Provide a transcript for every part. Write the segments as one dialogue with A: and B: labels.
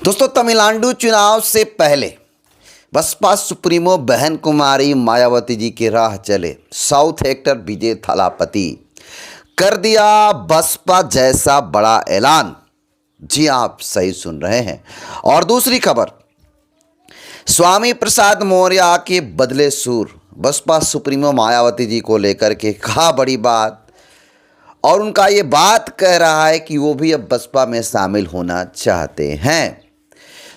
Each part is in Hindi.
A: दोस्तों, तमिलनाडु चुनाव से पहले बसपा सुप्रीमो बहन कुमारी मायावती जी की राह चले साउथ एक्टर विजय थालापति कर दिया बसपा जैसा बड़ा ऐलान। जी आप सही सुन रहे हैं। और दूसरी खबर, स्वामी प्रसाद मौर्य के बदले सुर, बसपा सुप्रीमो मायावती जी को लेकर के कहा बड़ी बात, और उनका ये बात कह रहा है कि वो भी अब बसपा में शामिल होना चाहते हैं।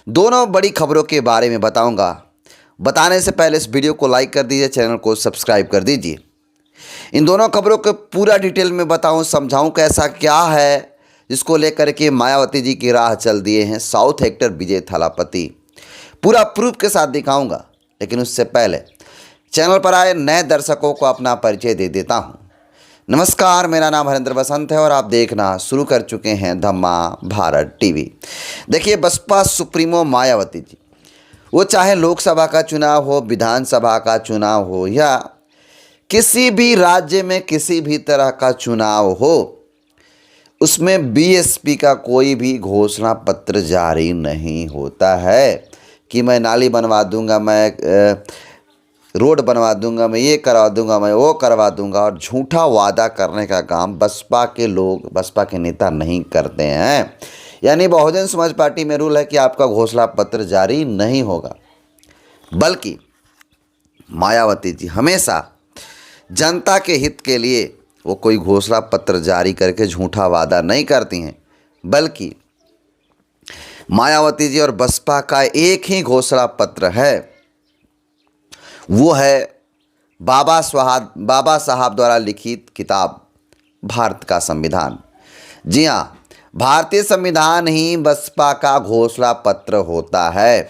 A: दोनों बड़ी खबरों के बारे में बताऊंगा। बताने से पहले इस वीडियो को लाइक कर दीजिए, चैनल को सब्सक्राइब कर दीजिए। इन दोनों खबरों को पूरा डिटेल में बताऊं, समझाऊं कैसा क्या है जिसको लेकर के मायावती जी की राह चल दिए हैं साउथ एक्टर विजय थालापति। पूरा प्रूफ के साथ दिखाऊंगा, लेकिन उससे पहले चैनल पर आए नए दर्शकों को अपना परिचय दे देता हूं। नमस्कार, मेरा नाम हरेंद्र बसंत है और आप देखना शुरू कर चुके हैं धम्मा भारत टीवी। देखिए, बसपा सुप्रीमो मायावती जी, वो चाहे लोकसभा का चुनाव हो, विधानसभा का चुनाव हो, या किसी भी राज्य में किसी भी तरह का चुनाव हो, उसमें बीएसपी का कोई भी घोषणा पत्र जारी नहीं होता है कि मैं नाली बनवा दूंगा, मैं रोड बनवा दूंगा, मैं ये करवा दूंगा, मैं वो करवा दूंगा। और झूठा वादा करने का काम बसपा के लोग, बसपा के नेता नहीं करते हैं। यानी बहुजन समाज पार्टी में रूल है कि आपका घोषणा पत्र जारी नहीं होगा, बल्कि मायावती जी हमेशा जनता के हित के लिए वो कोई घोषणा पत्र जारी करके झूठा वादा नहीं करती हैं, बल्कि मायावती जी और बसपा का एक ही घोषणा पत्र है, वो है बाबा साहब द्वारा लिखित किताब भारत का संविधान। जी हाँ, भारतीय संविधान ही बसपा का घोषणा पत्र होता है।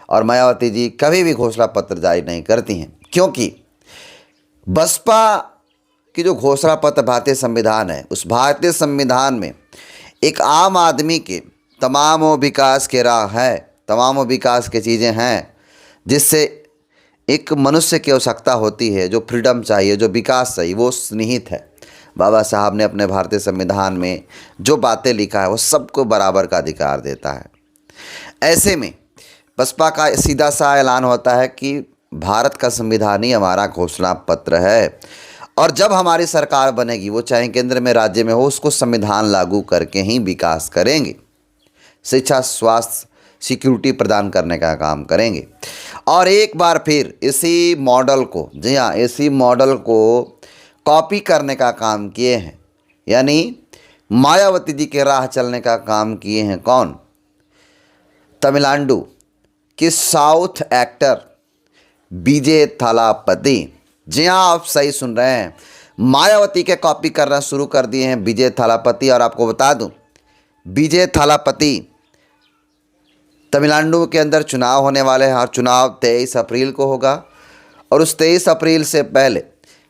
A: और मायावती जी कभी भी घोषणा पत्र जारी नहीं करती हैं, क्योंकि बसपा की जो घोषणा पत्र भारतीय संविधान है, उस भारतीय संविधान में एक आम आदमी के तमाम विकास के राह है, तमाम विकास की चीज़ें हैं जिससे एक मनुष्य की आवश्यकता होती है, जो फ्रीडम चाहिए, जो विकास चाहिए, वो निहित है। बाबा साहब ने अपने भारतीय संविधान में जो बातें लिखा है वो सबको बराबर का अधिकार देता है। ऐसे में बसपा का सीधा सा ऐलान होता है कि भारत का संविधान ही हमारा घोषणा पत्र है, और जब हमारी सरकार बनेगी, वो चाहे केंद्र में राज्य में हो, उसको संविधान लागू करके ही विकास करेंगे, शिक्षा, स्वास्थ्य, सिक्योरिटी प्रदान करने का काम करेंगे। और एक बार फिर इसी मॉडल को, जी हाँ, इसी मॉडल को कॉपी करने का काम किए हैं, यानी मायावती जी के राह चलने का काम किए हैं कौन? तमिलनाडु के साउथ एक्टर विजय थालापति। जी हाँ, आप सही सुन रहे हैं, मायावती के कॉपी करना शुरू कर दिए हैं विजय थालापति। और आपको बता दूं, विजय थालापति तमिलनाडु के अंदर चुनाव होने वाले हैं, और चुनाव 23 अप्रैल को होगा। और उस 23 अप्रैल से पहले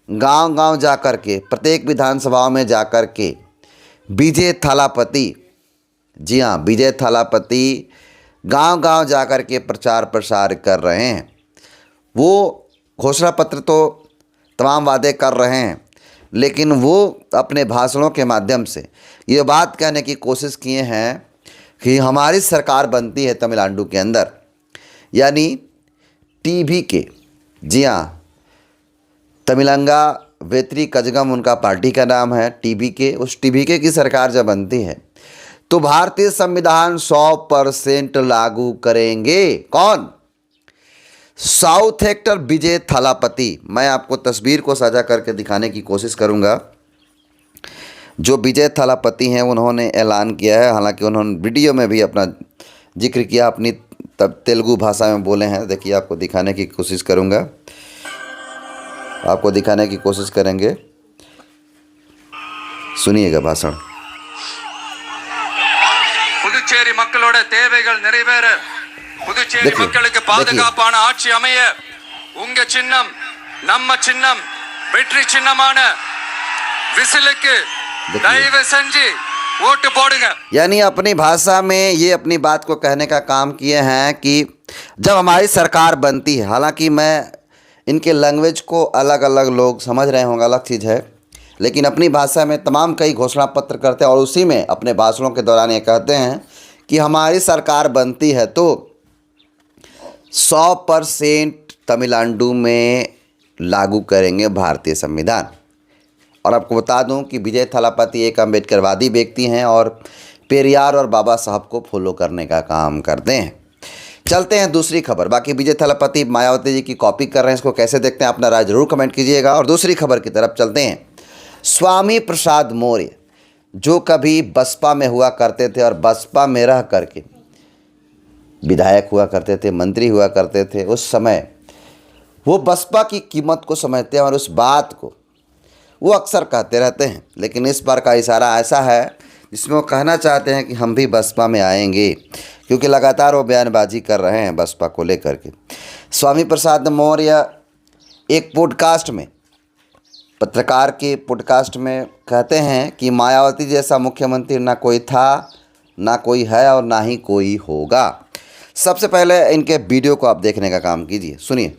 A: गांव-गांव जाकर के, प्रत्येक विधानसभा में जाकर के विजय थालापति, जी हाँ, विजय थालापति गांव-गांव जाकर के प्रचार प्रसार कर रहे हैं। वो घोषणा पत्र तो तमाम वादे कर रहे हैं, लेकिन वो अपने भाषणों के माध्यम से ये बात कहने की कोशिश किए हैं कि हमारी सरकार बनती है तमिलनाडु के अंदर, यानी टीवी के, जी हाँ, तमिलंगा वेत्री कजगम उनका पार्टी का नाम है, टीवी के, उस टीवी के की सरकार जब बनती है तो भारतीय संविधान 100% लागू करेंगे। कौन? साउथ एक्टर विजय थालापति। मैं आपको तस्वीर को साझा करके दिखाने की कोशिश करूंगा। जो विजय थालापति हैं, उन्होंने ऐलान किया है, हालांकि उन्होंने वीडियो में भी अपना जिक्र किया, अपनी तब तेलुगु भाषा में बोले हैं। देखिए, आपको दिखाने की कोशिश करूंगा, आपको दिखाने की कोशिश करेंगे, सुनिएगा भाषण।
B: पुदुचेरी मक्कलोड தேவைகள் நிறைவேற புதுச்சேரி மக்களுக்கு பாதுகாப்பான ஆட்சி அமைய உங்க சின்னம் நம்ம சின்னம் வெற்றி சின்னமான விசிலுக்கு தயவு செஞ்சு वोट போடுங்க।
A: यानी अपनी भाषा में ये अपनी बात को कहने का काम किए हैं कि जब हमारी सरकार बनती है, हालांकि मैं इनके लैंग्वेज को अलग अलग लोग समझ रहे होंगे, अलग चीज़ है, लेकिन अपनी भाषा में तमाम कई घोषणा पत्र करते हैं और उसी में अपने भाषणों के दौरान ये कहते हैं कि हमारी सरकार बनती है तो 100% तमिलनाडु में लागू करेंगे भारतीय संविधान। और आपको बता दूं कि विजय थालापति एक अम्बेडकरवादी व्यक्ति हैं और पेरियार और बाबा साहब को फॉलो करने का काम करते हैं। चलते हैं दूसरी खबर। बाकी विजय थालापति मायावती जी की कॉपी कर रहे हैं, इसको कैसे देखते हैं अपना राय जरूर कमेंट कीजिएगा। और दूसरी खबर की तरफ चलते हैं। स्वामी प्रसाद मौर्य जो कभी बसपा में हुआ करते थे और बसपा में रह करके विधायक हुआ करते थे, मंत्री हुआ करते थे, उस समय वो बसपा की कीमत को समझते हैं और उस बात को वो अक्सर कहते रहते हैं। लेकिन इस बार का इशारा ऐसा है जिसमें वो कहना चाहते हैं कि हम भी बसपा में आएंगे, क्योंकि लगातार वो बयानबाजी कर रहे हैं बसपा को लेकर के। स्वामी प्रसाद मौर्य एक पॉडकास्ट में, पत्रकार के पॉडकास्ट में कहते हैं कि मायावती जैसा मुख्यमंत्री ना कोई था, ना कोई है और ना ही कोई होगा। सबसे पहले इनके वीडियो को आप देखने का काम कीजिए, सुनिए।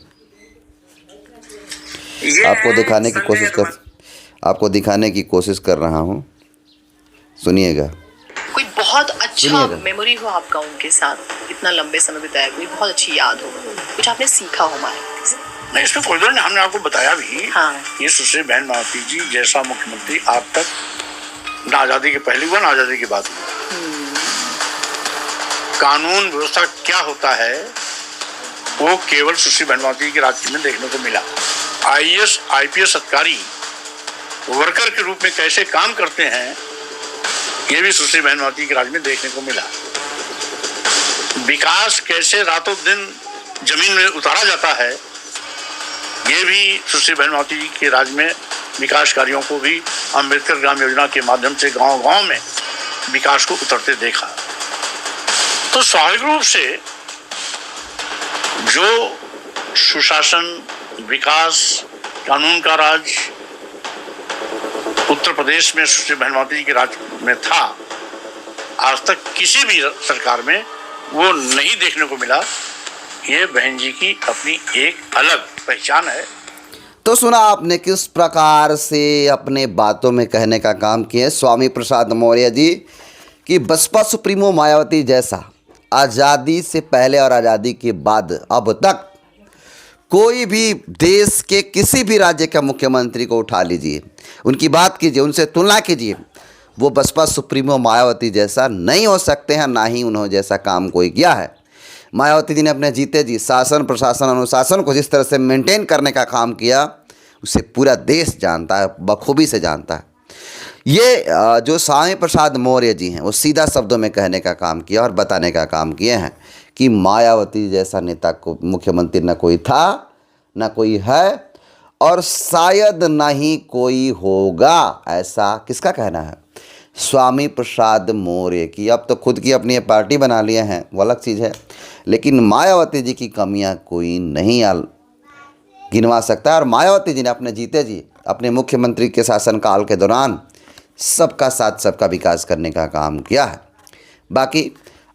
A: आपको दिखाने की कोशिश कर रहा हूँ, सुनिएगा।
C: कोई बहुत अच्छा मेमोरी हो आपका उनके साथ, इतना लंबे समय बिताया, कोई बहुत अच्छी याद हो, कुछ आपने सीखा हो मायावती से?
D: नहीं, इसमें कोई नहीं, हमने आपको बताया भी।
C: हाँ।
D: ये सुश्री बहन मायावती जी जैसा मुख्यमंत्री आज तक ना आज़ादी के पहले हुआ ना आज़ादी के बाद हुआ। कानून व्यवस्था क्या होता है वो केवल सुश्री बहन मायावती के राज्य में देखने को मिला। IAS IPS अधिकारी वर्कर के रूप में कैसे काम करते हैं ये भी सुश्री बहन मायावती के राज्य में देखने को मिला। विकास कैसे रातों दिन जमीन में उतारा जाता है ये भी सुश्री बहन मायावती जी के राज्य में विकास कार्यों को भी अम्बेडकर ग्राम योजना के माध्यम से गांव-गांव में विकास को उतरते देखा। तो स्वाभाविक रूप से जो सुशासन, विकास, कानून का राज उत्तर प्रदेश में सुश्री बहन मायावती जी के राज्य में था, आज तक किसी भी सरकार में वो नहीं देखने को मिला। ये बहन जी की अपनी एक अलग पहचान है।
A: तो सुना आपने किस प्रकार से अपने बातों में कहने का काम किया स्वामी प्रसाद मौर्य जी कि बसपा सुप्रीमो मायावती जैसा आज़ादी से पहले और आज़ादी के बाद अब तक कोई भी देश के किसी भी राज्य का मुख्यमंत्री को उठा लीजिए, उनकी बात कीजिए, उनसे तुलना कीजिए, वो बसपा सुप्रीमो मायावती जैसा नहीं हो सकते हैं, ना ही उन्होंने जैसा काम कोई किया है। मायावती जी ने अपने जीते जी शासन, प्रशासन, अनुशासन को जिस तरह से मेंटेन करने का काम किया उसे पूरा देश जानता है, बखूबी से जानता है। ये जो स्वामी प्रसाद मौर्य जी हैं वो सीधा शब्दों में कहने का काम किया और बताने का काम किए हैं कि मायावती जैसा नेता को मुख्यमंत्री न कोई था, न कोई है और शायद न ही कोई होगा। ऐसा किसका कहना है? स्वामी प्रसाद मौर्य की। अब तो खुद की अपनी पार्टी बना लिए हैं, वो अलग चीज़ है, लेकिन मायावती जी की कमियां कोई नहीं गिनवा सकता है। और मायावती जी ने अपने जीते जी अपने मुख्यमंत्री के शासनकाल के दौरान सबका साथ, सबका विकास करने का काम किया है। बाकी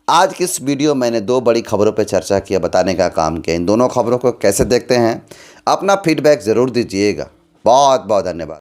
A: आज की इस वीडियो मैंने दो बड़ी खबरों पर चर्चा किया, बताने का काम किया। इन दोनों खबरों को कैसे देखते हैं, अपना फीडबैक ज़रूर दीजिएगा। बहुत बहुत धन्यवाद।